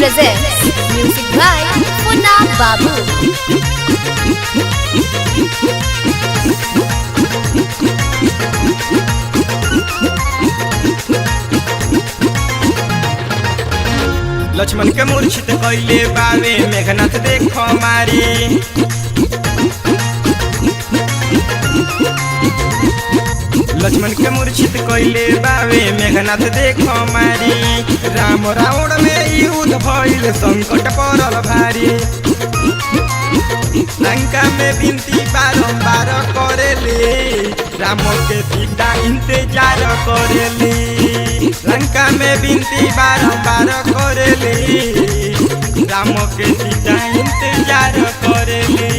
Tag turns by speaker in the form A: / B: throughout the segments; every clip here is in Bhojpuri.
A: presents music by Munna Babu.
B: Lakshman के मूर्छित कैले बावे मेघनाथ देखो मारी। लक्ष्मण के मूर्छित कैले बावे मेघनाथ देखो मारी। राम रावण में युद्ध भइल संकट पड़ल भारी। लंका में विनती बारंबार करेली राम के सीता इंतजार करेली। लंका में विनती बारंबार करेली राम के सीता इंतजार करेली।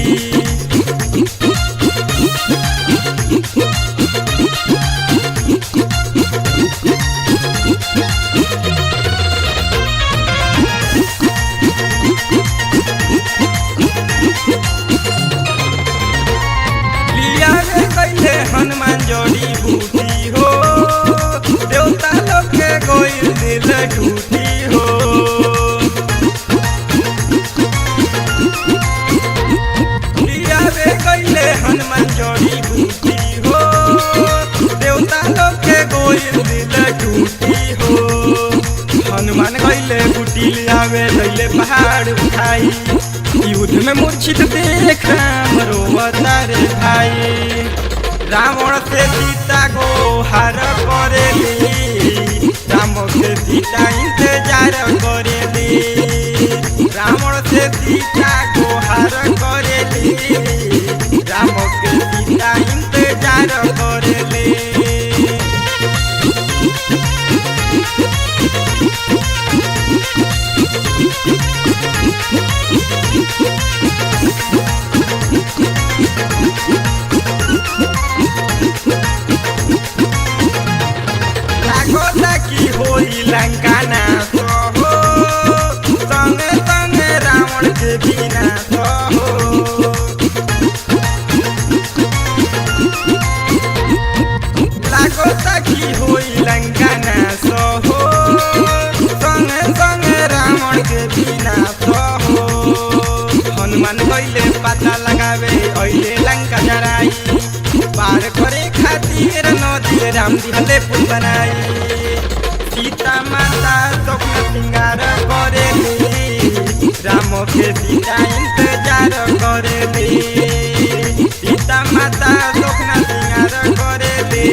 B: हनुमान जोड़ी बूटी हो देवता लोग के कोई दिल टूटी हो। लिया वे कैले हनुमान जोड़ी बूटी हो देवता लोग के कोई दिल टूटी हो। हनुमान कैले बूटी लियावे कैले पहाड़ उठाई। युद्ध में मूर्छित देख राम रोवता रे भाई। रावण से सीता को हार करेली राम से सीता इंतजार करेली। रावण से सीता को हार करेली राम के सीता इंतजार करेली। लंका नाश हो संगे संगे रावण के विनाश हो। लागो सखी होई लंका नाश हो संगे संगे रावण के विनाश हो। हनुमान कैले पता लगावे ऐले लंका जराई। पार करे खातिर नदी राम दिहले पुल बनाई। सीता माता स्वप्न सिंगार करेली राम के सीता इंतजार करेली। सीता माता स्वप्न सिंगार करेली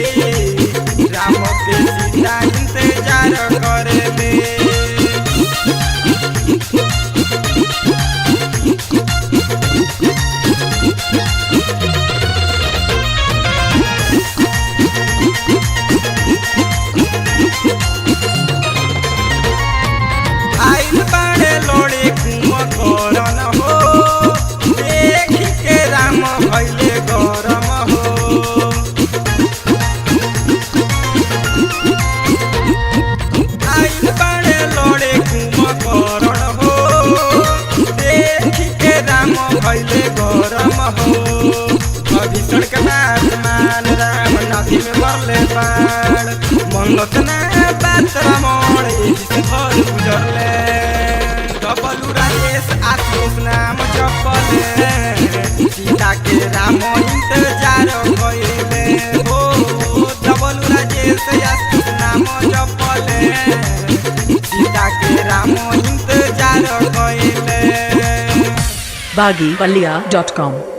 B: राम के सीता इंतजार करेली। भीषण के आसमान राम नदी में मरले बाण। मनत ना बात रमण भर गुजरले। डबलू राजेश आशीष नाम जपले सीता के राम इंतजार कइले हो। डबलू राजेश आशीष नाम जपले सीता के राम इंतजार कइले।
C: baggypalia.com